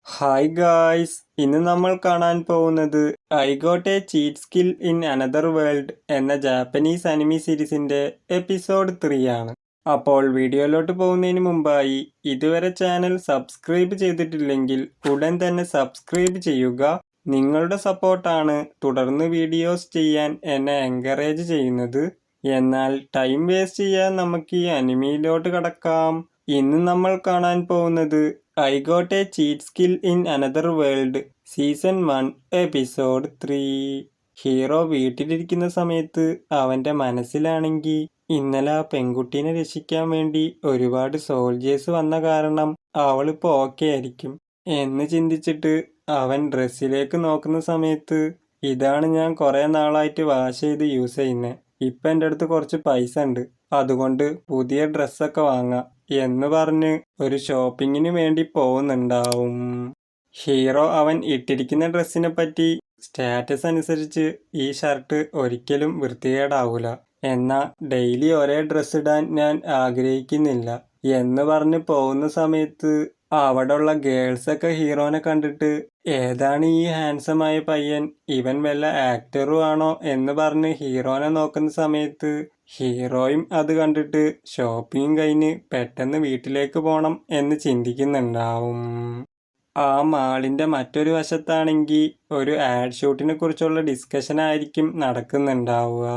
Hi guys, ഇന്ന് നമ്മൾ കാണാൻ പോകുന്നത് I got A cheat skill in another world എന്ന ജാപ്പനീസ് അനിമി സീരീസിന്റെ എപ്പിസോഡ് 3 ആണ്. അപ്പോൾ വീഡിയോയിലോട്ട് പോകുന്നതിന് മുമ്പായി ഇതുവരെ ചാനൽ സബ്സ്ക്രൈബ് ചെയ്തിട്ടില്ലെങ്കിൽ ഉടൻ തന്നെ സബ്സ്ക്രൈബ് ചെയ്യുക. നിങ്ങളുടെ സപ്പോർട്ടാണ് തുടർന്ന് വീഡിയോസ് ചെയ്യാൻ എന്നെ എൻകറേജ് ചെയ്യുന്നത്. എന്നാൽ ടൈം വേസ്റ്റ് ചെയ്യാൻ നമുക്ക് ഈ അനിമിയിലോട്ട് കടക്കാം. ഇന്ന് നമ്മൾ കാണാൻ പോകുന്നത് I got A cheat skill in another world season 1 episode 3. Hero വീട്ടിലിരിക്കുന്ന സമയത്ത് അവന്റെ മനസ്സിലാണെങ്കിൽ ഇന്നലെ ആ പെൺകുട്ടീനെ രക്ഷിക്കാൻ വേണ്ടി ഒരുപാട് സോൾജേഴ്സ് വന്ന കാരണം അവളിപ്പോൾ ഓക്കെ ആയിരിക്കും എന്ന് ചിന്തിച്ചിട്ട് അവൻ ഡ്രസ്സിലേക്ക് നോക്കുന്ന സമയത്ത് ഇതാണ് ഞാൻ കുറേ നാളായിട്ട് വാഷ് ചെയ്ത് യൂസ് ചെയ്യുന്നത്. ഇപ്പം എൻ്റെ അടുത്ത് കുറച്ച് പൈസ ഉണ്ട്, അതുകൊണ്ട് പുതിയ ഡ്രസ്സൊക്കെ വാങ്ങാം എന്ന് പറഞ്ഞ് ഒരു ഷോപ്പിങ്ങിന് വേണ്ടി പോകുന്നുണ്ടാവും. ഹീറോ അവൻ ഇട്ടിരിക്കുന്ന ഡ്രസ്സിനെ പറ്റി സ്റ്റാറ്റസ് അനുസരിച്ച് ഈ ഷർട്ട് ഒരിക്കലും വൃത്തികേടാവൂല, എന്നാൽ ഡെയിലി ഒരേ ഡ്രസ്സ് ഇടാൻ ഞാൻ ആഗ്രഹിക്കുന്നില്ല എന്ന് പറഞ്ഞ് പോകുന്ന സമയത്ത് അവിടെയുള്ള ഗേൾസൊക്കെ ഹീറോനെ കണ്ടിട്ട് ഏതാണ് ഈ ഹാൻസമായ പയ്യൻ, ഇവൻ വല്ല ആക്ടറും ആണോ എന്ന് പറഞ്ഞ് ഹീറോനെ നോക്കുന്ന സമയത്ത് ഹീറോയും അത് കണ്ടിട്ട് ഷോപ്പിംഗ് കഴിഞ്ഞ് പെട്ടെന്ന് വീട്ടിലേക്ക് പോകണം എന്ന് ചിന്തിക്കുന്നുണ്ടാവും. ആ മാളിൻ്റെ മറ്റൊരു വശത്താണെങ്കിൽ ഒരു ആഡ് ഷൂട്ടിനെ കുറിച്ചുള്ള ഡിസ്കഷൻ ആയിരിക്കും നടക്കുന്നുണ്ടാവുക.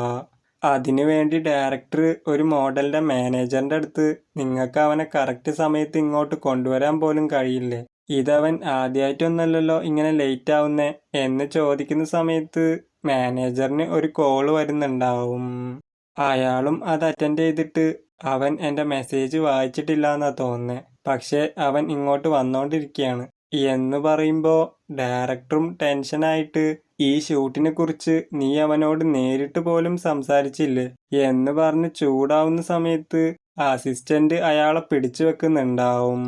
അതിനുവേണ്ടി ഡയറക്ടർ ഒരു മോഡലിൻ്റെ മാനേജറിൻ്റെ അടുത്ത് നിങ്ങൾക്ക് അവനെ കറക്റ്റ് സമയത്ത് ഇങ്ങോട്ട് കൊണ്ടുവരാൻ പോലും കഴിയില്ലേ, ഇതവൻ ആദ്യമായിട്ടൊന്നല്ലല്ലോ ഇങ്ങനെ ലേറ്റ് ആവുന്നേ എന്ന് ചോദിക്കുന്ന സമയത്ത് മാനേജറിന് ഒരു കോള് വരുന്നുണ്ടാവും. അയാളും അത് അറ്റൻഡ് ചെയ്തിട്ട് അവൻ എൻ്റെ മെസ്സേജ് വായിച്ചിട്ടില്ല എന്നാ തോന്നുന്നത്, പക്ഷേ അവൻ ഇങ്ങോട്ട് വന്നുകൊണ്ടിരിക്കുകയാണ് എന്ന് പറയുമ്പോൾ ഡയറക്ടറും ടെൻഷനായിട്ട് ഈ ഷൂട്ടിനെ കുറിച്ച് നീ അവനോട് നേരിട്ട് പോലും സംസാരിച്ചില്ലേ എന്ന് പറഞ്ഞ് ചൂടാവുന്ന സമയത്ത് അസിസ്റ്റന്റ് അയാളെ പിടിച്ചു വെക്കുന്നുണ്ടാവും.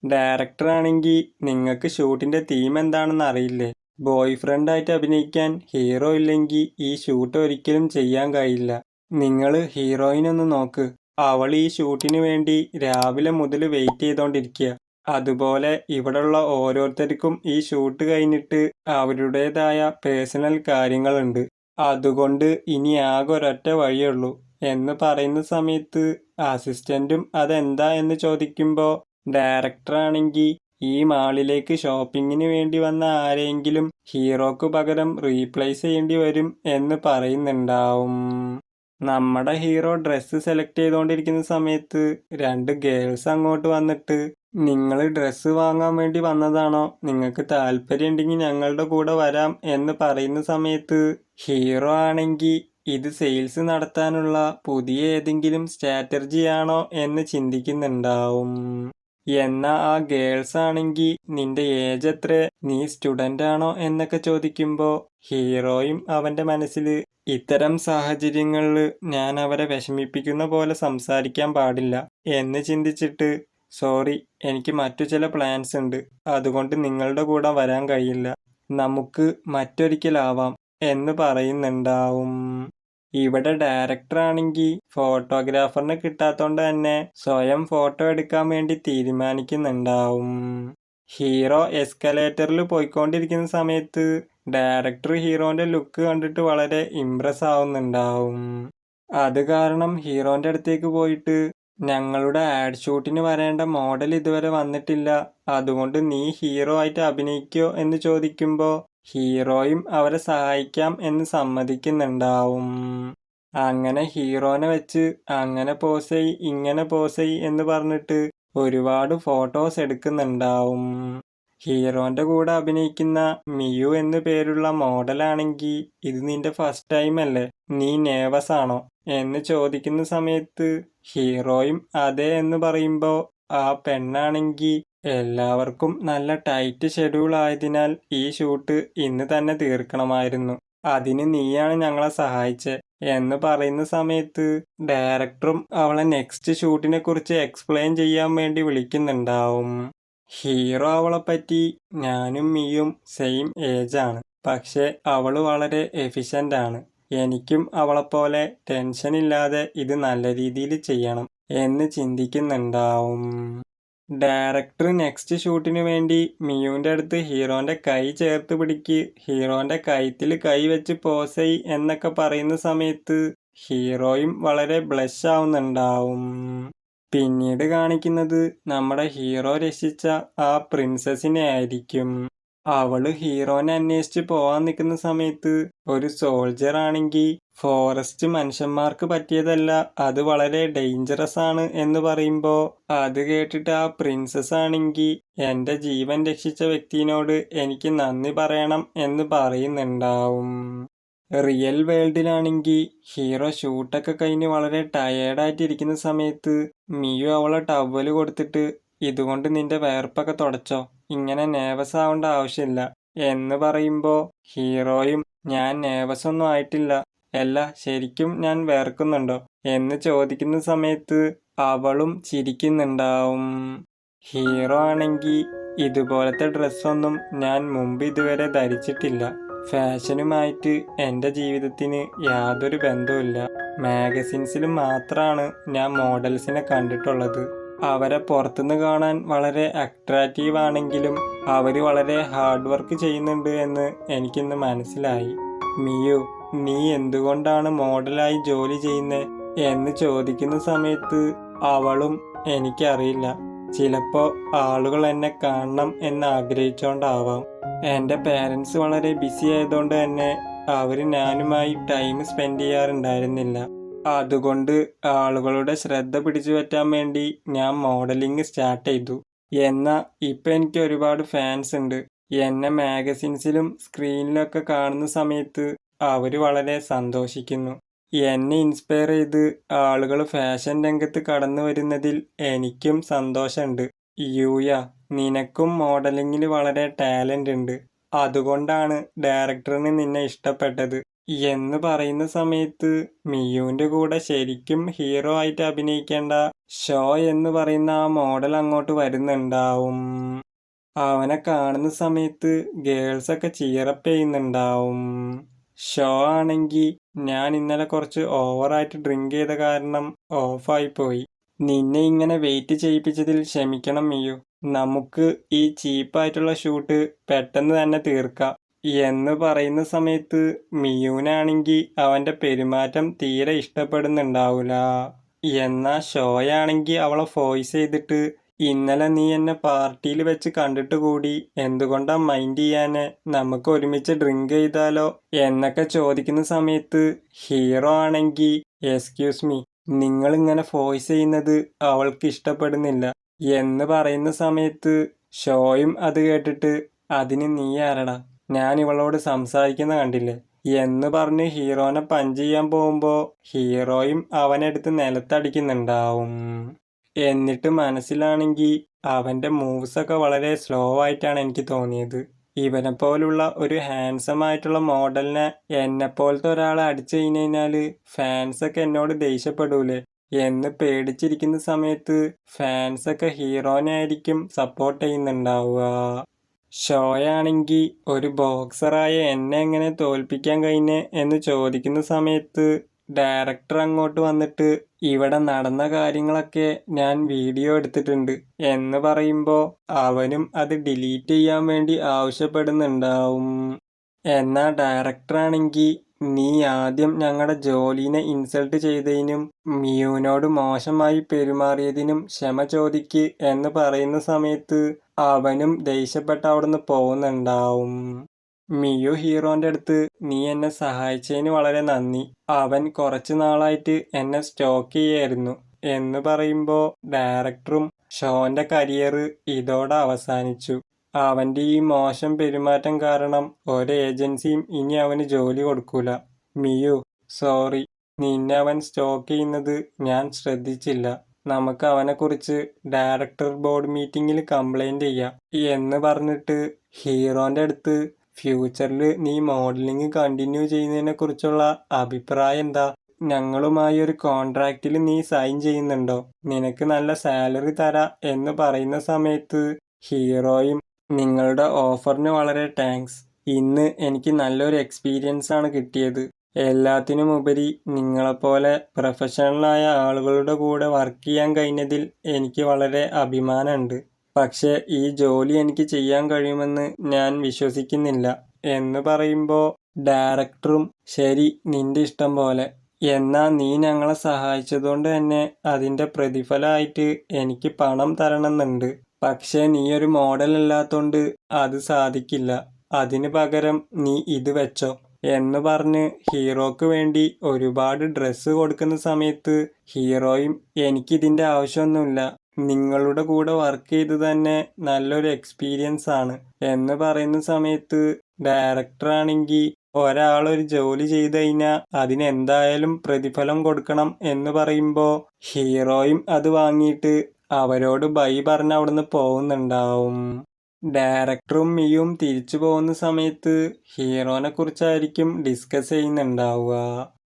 ഡയറക്ടർ ആണെങ്കിൽ നിങ്ങൾക്ക് ഷൂട്ടിന്റെ തീം എന്താണെന്ന് അറിയില്ലേ, ബോയ് ഫ്രണ്ടായിട്ട് അഭിനയിക്കാൻ ഹീറോ ഇല്ലെങ്കിൽ ഈ ഷൂട്ട് ഒരിക്കലും ചെയ്യാൻ കഴിയില്ല. നിങ്ങൾ ഹീറോയിനൊന്ന് നോക്ക്, അവൾ ഈ ഷൂട്ടിന് വേണ്ടി രാവിലെ മുതൽ വെയിറ്റ് ചെയ്തോണ്ടിരിക്കുക. അതുപോലെ ഇവിടെയുള്ള ഓരോരുത്തർക്കും ഈ ഷൂട്ട് കഴിഞ്ഞിട്ട് അവരുടേതായ പേഴ്സണൽ കാര്യങ്ങളുണ്ട്, അതുകൊണ്ട് ഇനി ആകെ ഒരൊറ്റ വഴിയുള്ളൂ എന്ന് പറയുന്ന സമയത്ത് അസിസ്റ്റന്റും അതെന്താ എന്ന് ചോദിക്കുമ്പോൾ ഡയറക്ടറാണെങ്കിൽ ഈ മാളിലേക്ക് ഷോപ്പിങ്ങിന് വേണ്ടി വന്ന ആരെങ്കിലും ഹീറോക്ക് പകരം റീപ്ലേസ് ചെയ്യേണ്ടി വരും എന്ന് പറയുന്നുണ്ടാവും. നമ്മുടെ ഹീറോ ഡ്രസ്സ് സെലക്ട് ചെയ്തുകൊണ്ടിരിക്കുന്ന സമയത്ത് രണ്ട് ഗേൾസ് അങ്ങോട്ട് വന്നിട്ട് നിങ്ങൾ ഡ്രസ്സ് വാങ്ങാൻ വേണ്ടി വന്നതാണോ, നിങ്ങൾക്ക് താല്പര്യമുണ്ടെങ്കിൽ ഞങ്ങളുടെ കൂടെ വരാം എന്ന് പറയുന്ന സമയത്ത് ഹീറോ ആണെങ്കിൽ ഇത് സെയിൽസ് നടത്താനുള്ള പുതിയ ഏതെങ്കിലും സ്ട്രാറ്റജി ആണോ എന്ന് ചിന്തിക്കുന്നുണ്ടാവും. എന്നാ ആ ഗേൾസ് ആണെങ്കിൽ നിന്റെ ഏജ് എത്ര, നീ സ്റ്റുഡൻ്റ് ആണോ എന്നൊക്കെ ചോദിക്കുമ്പോൾ ഹീറോയും അവൻ്റെ മനസ്സിൽ ഇത്തരം സാഹചര്യങ്ങളിൽ ഞാൻ അവരെ വിഷമിപ്പിക്കുന്ന പോലെ സംസാരിക്കാൻ പാടില്ല എന്ന് ചിന്തിച്ചിട്ട് സോറി, എനിക്ക് മറ്റു ചില പ്ലാൻസ് ഉണ്ട്, അതുകൊണ്ട് നിങ്ങളുടെ കൂടെ വരാൻ കഴിയില്ല, നമുക്ക് മറ്റൊരിക്കലാവാം എന്ന് പറയുന്നുണ്ടാവും. ഇവിടെ ഡയറക്ടർ ആണെങ്കിൽ ഫോട്ടോഗ്രാഫറിനെ കിട്ടാത്തോണ്ട് തന്നെ സ്വയം ഫോട്ടോ എടുക്കാൻ വേണ്ടി തീരുമാനിക്കുന്നുണ്ടാവും. ഹീറോ എസ്കലേറ്ററിൽ പോയിക്കൊണ്ടിരിക്കുന്ന സമയത്ത് ഡയറക്ടർ ഹീറോന്റെ ലുക്ക് കണ്ടിട്ട് വളരെ ഇംപ്രസ് ആവുന്നുണ്ടാവും. അത് കാരണം ഹീറോന്റെ അടുത്തേക്ക് പോയിട്ട് ഞങ്ങളുടെ ആഡ് ഷൂട്ടിന് വരേണ്ട മോഡൽ ഇതുവരെ വന്നിട്ടില്ല, അതുകൊണ്ട് നീ ഹീറോ ആയിട്ട് അഭിനയിക്കോ എന്ന് ചോദിക്കുമ്പോൾ ഹീറോയും അവരെ സഹായിക്കാം എന്ന് സമ്മതിക്കുന്നുണ്ടാവും. അങ്ങനെ ഹീറോനെ വെച്ച് അങ്ങനെ പോസ് ചെയ് ഇങ്ങനെ പോസ് ചെയ് എന്ന് പറഞ്ഞിട്ട് ഒരുപാട് ഫോട്ടോസ് എടുക്കുന്നുണ്ടാവും. ഹീറോന്റെ കൂടെ അഭിനയിക്കുന്ന മിയു എന്ന് പേരുള്ള മോഡലാണെങ്കിൽ ഇത് നിന്റെ ഫസ്റ്റ് ടൈം അല്ലേ, നീ നേവസ് ആണോ എന്ന് ചോദിക്കുന്ന സമയത്ത് ഹീറോയും അതെ എന്ന് പറയുമ്പോൾ ആ പെണ്ണാണെങ്കിൽ എല്ലാവർക്കും നല്ല ടൈറ്റ് ഷെഡ്യൂൾ ആയതിനാൽ ഈ ഷൂട്ട് ഇന്ന് തന്നെ തീർക്കണമായിരുന്നു, അതിന് നീയാണ് ഞങ്ങളെ സഹായിച്ചത് എന്ന് പറയുന്ന സമയത്ത് ഡയറക്ടറും അവളെ നെക്സ്റ്റ് ഷൂട്ടിനെ കുറിച്ച് എക്സ്പ്ലെയിൻ ചെയ്യാൻ വേണ്ടി വിളിക്കുന്നുണ്ടാവും. ഹീറോ അവളെപ്പറ്റി ഞാനും മിയും സെയിം ഏജാണ്, പക്ഷെ അവൾ വളരെ എഫിഷ്യൻ്റ് ആണ്, എനിക്കും അവളെപ്പോലെ ടെൻഷൻ ഇല്ലാതെ ഇത് നല്ല രീതിയിൽ ചെയ്യണം എന്ന് ചിന്തിക്കുന്നുണ്ടാവും. ഡയറക്ടർ നെക്സ്റ്റ് ഷൂട്ടിന് വേണ്ടി മിയുവിൻ്റെ അടുത്ത് ഹീറോൻ്റെ കൈ ചേർത്ത് പിടിക്ക്, ഹീറോൻ്റെ കഴുത്തിൽ കൈ വെച്ച് പോസ് ചെയ് എന്നൊക്കെ പറയുന്ന സമയത്ത് ഹീറോയും വളരെ ബ്ലഷ് ആവുന്നുണ്ടാവും. പിന്നീട് കാണിക്കുന്നത് നമ്മുടെ ഹീറോ രക്ഷിച്ച ആ പ്രിൻസസിനെ ആയിരിക്കും. അവള് ഹീറോനെ അന്വേഷിച്ച് പോവാൻ നിൽക്കുന്ന സമയത്ത് ഒരു സോൾജർ ആണെങ്കിൽ ഫോറസ്റ്റ് മനുഷ്യന്മാർക്ക് പറ്റിയതല്ല, അത് വളരെ ഡേഞ്ചറസ് ആണ് എന്ന് പറയുമ്പോൾ അത് കേട്ടിട്ട് ആ പ്രിൻസസ് ആണെങ്കിൽ എൻ്റെ ജീവൻ രക്ഷിച്ച വ്യക്തിയോട് എനിക്ക് നന്ദി പറയണം എന്ന് പറയുന്നുണ്ടാവും. റിയൽ വേൾഡിലാണെങ്കിൽ ഹീറോ ഷൂട്ടൊക്കെ കഴിഞ്ഞ് വളരെ ടയേർഡായിട്ടിരിക്കുന്ന സമയത്ത് മിയു അവളെ ടവല് കൊടുത്തിട്ട് ഇതുകൊണ്ട് നിന്റെ വേർപ്പൊക്കെ തുടച്ചോ, ഇങ്ങനെ നേവസ് ആവേണ്ട ആവശ്യമില്ല എന്ന് പറയുമ്പോൾ ഹീറോയും ഞാൻ നേവസ് ഒന്നും ആയിട്ടില്ല, അല്ല ശരിക്കും ഞാൻ വേർക്കുന്നുണ്ടോ എന്ന് ചോദിക്കുന്ന സമയത്ത് അവളും ചിരിക്കുന്നുണ്ടാവും. ഹീറോ ആണെങ്കിൽ ഇതുപോലത്തെ ഡ്രസ്സൊന്നും ഞാൻ മുമ്പ് ഇതുവരെ ധരിച്ചിട്ടില്ല, ഫാഷനുമായിട്ട് എൻ്റെ ജീവിതത്തിന് യാതൊരു ബന്ധവുമില്ല, മാഗസിൻസിൽ മാത്രമാണ് ഞാൻ മോഡൽസിനെ കണ്ടിട്ടുള്ളത്, അവരെ പുറത്തുനിന്ന് കാണാൻ വളരെ അട്രാക്റ്റീവ് ആണെങ്കിലും അവർ വളരെ ഹാർഡ് വർക്ക് ചെയ്യുന്നുണ്ട് എന്ന് എനിക്കിന്ന് മനസ്സിലായി. മിയു, നീ എന്തുകൊണ്ടാണ് മോഡലായി ജോലി ചെയ്യുന്നത് എന്ന് ചോദിക്കുന്ന സമയത്ത് അവളും എനിക്കറിയില്ല, ചിലപ്പോൾ ആളുകൾ എന്നെ കാണണം എന്ന് ആഗ്രഹിച്ചോണ്ടാവാം, എൻ്റെ പേരൻസ് വളരെ ബിസി ആയതുകൊണ്ട് തന്നെ അവർ ഞാനുമായി ടൈം സ്പെൻഡ് ചെയ്യാറുണ്ടായിരുന്നില്ല, അതുകൊണ്ട് ആളുകളുടെ ശ്രദ്ധ പിടിച്ചു പറ്റാൻ വേണ്ടി ഞാൻ മോഡലിംഗ് സ്റ്റാർട്ട് ചെയ്തു. എന്നാൽ ഇപ്പം എനിക്ക് ഒരുപാട് ഫാൻസ് ഉണ്ട്, എന്നെ മാഗസിൻസിലും സ്ക്രീനിലൊക്കെ കാണുന്ന സമയത്ത് അവർ വളരെ സന്തോഷിക്കുന്നു. എന്നെ ഇൻസ്പയർ ചെയ്ത് ആളുകൾ ഫാഷൻ രംഗത്ത് കടന്നു വരുന്നതിൽ എനിക്കും സന്തോഷമുണ്ട്. യൂയ, നിനക്കും മോഡലിങ്ങിൽ വളരെ ടാലൻ്റ് ഉണ്ട്, അതുകൊണ്ടാണ് ഡയറക്ടറിന് നിന്നെ ഇഷ്ടപ്പെട്ടത് എന്ന് പറയുന്ന സമയത്ത് മിയുവിൻ്റെ കൂടെ ശരിക്കും ഹീറോ ആയിട്ട് അഭിനയിക്കേണ്ട ഷോ എന്ന് പറയുന്ന ആ മോഡൽ അങ്ങോട്ട് വരുന്നുണ്ടാവും. അവനെ കാണുന്ന സമയത്ത് ഗേൾസൊക്കെ ചിയറപ്പ് ചെയ്യുന്നുണ്ടാവും. ഷോ ആണെങ്കിൽ ഞാൻ ഇന്നലെ കുറച്ച് ഓവറായിട്ട് ഡ്രിങ്ക് ചെയ്ത കാരണം ഓഫായി പോയി, നിന്നെ ഇങ്ങനെ വെയിറ്റ് ചെയ്യിപ്പിച്ചതിൽ ക്ഷമിക്കണം മിയു, നമുക്ക് ഈ ചീപ്പായിട്ടുള്ള ഷൂട്ട് പെട്ടെന്ന് തന്നെ തീർക്കാം എന്ന് പറയുന്ന സമയത്ത് മിയുവിനാണെങ്കിൽ അവൻ്റെ പെരുമാറ്റം തീരെ ഇഷ്ടപ്പെടുന്നുണ്ടാവില്ല. എന്നാൽ ഷോയാണെങ്കിൽ അവളെ ഫോഴ്സ് ചെയ്തിട്ട് ഇന്നലെ നീ എന്നെ പാർട്ടിയിൽ വെച്ച് കണ്ടിട്ട് കൂടി എന്തുകൊണ്ടാ മൈൻഡ് ചെയ്യാന്, നമുക്ക് ഒരുമിച്ച് ഡ്രിങ്ക് ചെയ്താലോ എന്നൊക്കെ ചോദിക്കുന്ന സമയത്ത് ഹീറോ ആണെങ്കിൽ എക്സ്ക്യൂസ് മീ, നിങ്ങളിങ്ങനെ ഫോഴ്സ് ചെയ്യുന്നത് അവൾക്ക് ഇഷ്ടപ്പെടുന്നില്ല എന്ന് പറയുന്ന സമയത്ത് ഷോയും അത് കേട്ടിട്ട് അതിന് നീ ആരടാ, ഞാൻ ഇവളോട് സംസാരിക്കുന്ന കണ്ടില്ലേ എന്ന് പറഞ്ഞ് ഹീറോനെ പഞ്ച് ചെയ്യാൻ പോകുമ്പോൾ ഹീറോയും അവനെടുത്ത് നിലത്തടിക്കുന്നുണ്ടാവും. എന്നിട്ട് മനസ്സിലാണെങ്കിൽ അവൻ്റെ മൂവ്സൊക്കെ വളരെ സ്ലോ ആയിട്ടാണ് എനിക്ക് തോന്നിയത്. ഇവനെ പോലുള്ള ഒരു ഹാൻസം ആയിട്ടുള്ള മോഡലിനെ എന്നെപ്പോലത്തെ ഒരാളെ അടിച്ചു കഴിഞ്ഞാൽ ഫാൻസൊക്കെ എന്നോട് ദേഷ്യപ്പെടൂലേ എന്ന് പേടിച്ചിരിക്കുന്ന സമയത്ത് ഫാൻസൊക്കെ ഹീറോനെ ആയിരിക്കും സപ്പോർട്ട് ചെയ്യുന്നുണ്ടാവുക. ഷോയാണെങ്കിൽ ഒരു ബോക്സറായ എന്നെ എങ്ങനെ തോൽപ്പിക്കാൻ കഴിഞ്ഞേ എന്ന് ചോദിക്കുന്ന സമയത്ത് ഡയറക്ടർ അങ്ങോട്ട് വന്നിട്ട് ഇവിടെ നടന്ന കാര്യങ്ങളൊക്കെ ഞാൻ വീഡിയോ എടുത്തിട്ടുണ്ട് എന്ന് പറയുമ്പോൾ അവനും അത് ഡിലീറ്റ് ചെയ്യാൻ വേണ്ടി ആവശ്യപ്പെടുന്നുണ്ടാവും. എന്നാൽ ഡയറക്ടറാണെങ്കിൽ നീ ആദ്യം ഞങ്ങളുടെ ജോലിനെ ഇൻസൾട്ട് ചെയ്തതിനും മിയുവിനോട് മോശമായി പെരുമാറിയതിനും ക്ഷമ ചോദിക്ക് എന്ന് പറയുന്ന സമയത്ത് അവനും ദേഷ്യപ്പെട്ട് അവിടുന്ന് പോകുന്നുണ്ടാവും. മിയു ഹീറോൻ്റെ അടുത്ത് നീ എന്നെ സഹായിച്ചതിന് വളരെ നന്ദി, അവൻ കുറച്ച് നാളായിട്ട് എന്നെ സ്റ്റോക്ക് ചെയ്യായിരുന്നു എന്ന് പറയുമ്പോൾ ഡയറക്ടറും ഷോൻ്റെ കരിയർ ഇതോടെ അവസാനിച്ചു, അവൻ്റെ ഈ മോശം പെരുമാറ്റം കാരണം ഒരു ഏജൻസിയും ഇനി അവന് ജോലി കൊടുക്കൂല. മിയു സോറി, നിന്നെ അവൻ സ്റ്റോക്ക് ചെയ്യുന്നത് ഞാൻ ശ്രദ്ധിച്ചില്ല, നമുക്ക് അവനെക്കുറിച്ച് ഡയറക്ടർ ബോർഡ് മീറ്റിങ്ങിൽ കംപ്ലൈൻറ്റ് ചെയ്യാം എന്ന് പറഞ്ഞിട്ട് ഹീറോൻ്റെ അടുത്ത് ഫ്യൂച്ചറിൽ നീ മോഡലിംഗ് കണ്ടിന്യൂ ചെയ്യുന്നതിനെ കുറിച്ചുള്ള അഭിപ്രായം എന്താ, ഞങ്ങളുമായി ഒരു കോൺട്രാക്റ്റിൽ നീ സൈൻ ചെയ്യുന്നുണ്ടോ, നിനക്ക് നല്ല സാലറി തരാ എന്ന് പറയുന്ന സമയത്ത് ഹീറോയും നിങ്ങളുടെ ഓഫറിന് വളരെ താങ്ക്സ്, ഇന്ന് എനിക്ക് നല്ലൊരു എക്സ്പീരിയൻസ് ആണ് കിട്ടിയത്, എല്ലാത്തിനുമുപരി നിങ്ങളെപ്പോലെ പ്രൊഫഷണലായ ആളുകളുടെ കൂടെ വർക്ക് ചെയ്യാൻ കഴിഞ്ഞതിൽ എനിക്ക് വളരെ അഭിമാനമുണ്ട്. പക്ഷേ ഈ ജോലി എനിക്ക് ചെയ്യാൻ കഴിയുമെന്ന് ഞാൻ വിശ്വസിക്കുന്നില്ല എന്ന് പറയുമ്പോൾ ഡയറക്ടറും ശരി നിന്റെ ഇഷ്ടം പോലെ, എന്നാ നീ ഞങ്ങളെ സഹായിച്ചതുകൊണ്ട് തന്നെ അതിൻ്റെ പ്രതിഫലമായിട്ട് എനിക്ക് പണം തരണമെന്നുണ്ട്. പക്ഷേ നീ ഒരു മോഡൽ അല്ലാത്തോണ്ട് അത് സാധിക്കില്ല. അതിന് പകരം നീ ഇത് വെച്ചോ എന്ന് പറഞ്ഞ് ഹീറോക്ക് വേണ്ടി ഒരുപാട് ഡ്രസ്സ് കൊടുക്കുന്ന സമയത്ത് ഹീറോയും എനിക്കിതിൻ്റെ ആവശ്യമൊന്നുമില്ല, നിങ്ങളുടെ കൂടെ വർക്ക് ചെയ്ത് തന്നെ നല്ലൊരു എക്സ്പീരിയൻസ് ആണ് എന്ന് പറയുന്ന സമയത്ത് ഡയറക്ടറാണെങ്കിൽ ഒരാളൊരു ജോലി ചെയ്ത് കഴിഞ്ഞാൽ അതിനെന്തായാലും പ്രതിഫലം കൊടുക്കണം എന്ന് പറയുമ്പോൾ ഹീറോയും അത് വാങ്ങിയിട്ട് അവരോട് ബൈ പറഞ്ഞ് അവിടുന്ന് പോകുന്നുണ്ടാവും. ഡയറക്ടറും മിയും തിരിച്ചു പോകുന്ന സമയത്ത് ഹീറോനെ കുറിച്ചായിരിക്കും ഡിസ്കസ് ചെയ്യുന്നുണ്ടാവുക.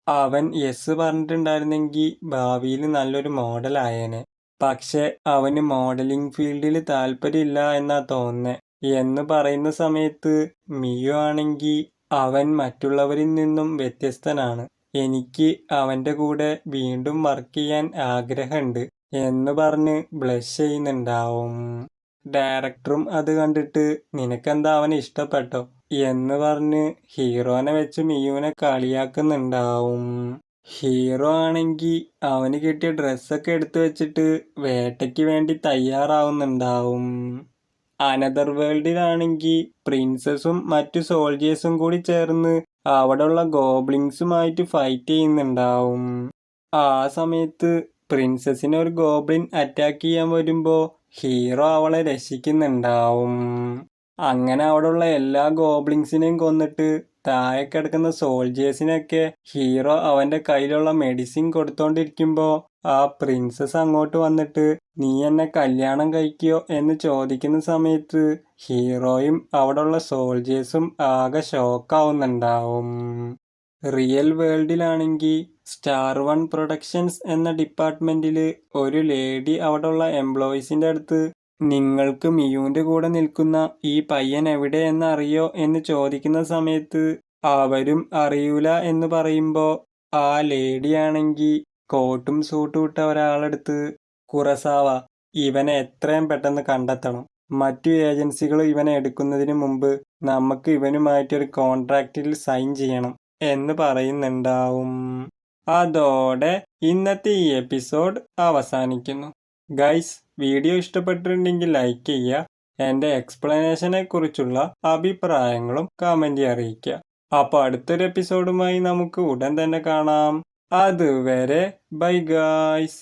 അവൻ യെസ് പറഞ്ഞിട്ടുണ്ടായിരുന്നെങ്കിൽ ഭാവിയിൽ നല്ലൊരു മോഡൽ ആയേനെ. പക്ഷെ അവന് മോഡലിംഗ് ഫീൽഡിൽ താല്പര്യമില്ല എന്നാ തോന്നുന്നത് എന്ന് പറയുന്ന സമയത്ത് മിയു ആണെങ്കിൽ അവൻ മറ്റുള്ളവരിൽ നിന്നും വ്യത്യസ്തനാണ്, എനിക്ക് അവൻ്റെ കൂടെ വീണ്ടും വർക്ക് ചെയ്യാൻ ആഗ്രഹമുണ്ട് എന്ന് പറഞ്ഞ് ബ്ലഷ് ചെയ്യുന്നുണ്ടാവും. ഡയറക്ടറും അത് കണ്ടിട്ട് നിനക്കെന്താ അവനെ ഇഷ്ടപ്പെട്ടോ എന്ന് പറഞ്ഞ് ഹീറോനെ വെച്ച് മിയുവിനെ കളിയാക്കുന്നുണ്ടാവും. ഹീറോ ആണെങ്കിൽ അവന് കിട്ടിയ ഡ്രസ്സൊക്കെ എടുത്തു വെച്ചിട്ട് വേട്ടയ്ക്ക് വേണ്ടി തയ്യാറാവുന്നുണ്ടാവും. അനദർ വേൾഡിലാണെങ്കിൽ പ്രിൻസസും മറ്റു സോൾജേഴ്സും കൂടി ചേർന്ന് അവിടെയുള്ള ഗോബ്ലിൻസുമായിട്ട് ഫൈറ്റ് ചെയ്യുന്നുണ്ടാവും. ആ സമയത്ത് പ്രിൻസസിനെ ഒരു ഗോബ്ലിൻ അറ്റാക്ക് ചെയ്യാൻ വരുമ്പോൾ ഹീറോ അവളെ രക്ഷിക്കുന്നുണ്ടാവും. അങ്ങനെ അവിടെയുള്ള എല്ലാ ഗോബ്ലിൻസിനെയും കൊന്നിട്ട് താഴെ കിടക്കുന്ന സോൾജേഴ്സിനൊക്കെ ഹീറോ അവൻ്റെ കയ്യിലുള്ള മെഡിസിൻ കൊടുത്തോണ്ടിരിക്കുമ്പോൾ ആ പ്രിൻസസ് അങ്ങോട്ട് വന്നിട്ട് നീ എന്നെ കല്യാണം കഴിക്കുകയോ എന്ന് ചോദിക്കുന്ന സമയത്ത് ഹീറോയും അവിടെയുള്ള സോൾജേഴ്സും ആകെ ഷോക്കാവുന്നുണ്ടാവും. റിയൽ വേൾഡിലാണെങ്കിൽ സ്റ്റാർ വൺ പ്രൊഡക്ഷൻസ് എന്ന ഡിപ്പാർട്ട്മെൻറ്റിൽ ഒരു ലേഡി അവിടെയുള്ള എംപ്ലോയീസിൻ്റെ അടുത്ത് നിങ്ങൾക്ക് മിയുവിൻ്റെ കൂടെ നിൽക്കുന്ന ഈ പയ്യൻ എവിടെയെന്ന് അറിയോ എന്ന് ചോദിക്കുന്ന സമയത്ത് അവരും അറിയൂല എന്ന് പറയുമ്പോൾ ആ ലേഡിയാണെങ്കിൽ കോട്ടും സൂട്ടും ഇട്ട ഒരാളെടുത്ത് കുറസാവ, ഇവനെ എത്രയും പെട്ടെന്ന് കണ്ടെത്തണം, മറ്റു ഏജൻസികൾ ഇവനെ എടുക്കുന്നതിന് മുമ്പ് നമുക്ക് ഇവനുമായിട്ടൊരു കോൺട്രാക്റ്റിൽ സൈൻ ചെയ്യണം എന്ന് പറയുന്നുണ്ടാവും. അതോടെ ഇന്നത്തെ ഈ എപ്പിസോഡ് അവസാനിക്കുന്നു. ഗൈസ്, വീഡിയോ ഇഷ്ടപ്പെട്ടിട്ടുണ്ടെങ്കിൽ ലൈക്ക് ചെയ്യുക, എൻ്റെ എക്സ്പ്ലനേഷനെ കുറിച്ചുള്ള അഭിപ്രായങ്ങളും കമൻറ്റ് അറിയിക്കുക. അപ്പോൾ അടുത്തൊരു എപ്പിസോഡുമായി നമുക്ക് ഉടൻ തന്നെ കാണാം. അതുവരെ ബൈ ഗൈസ്.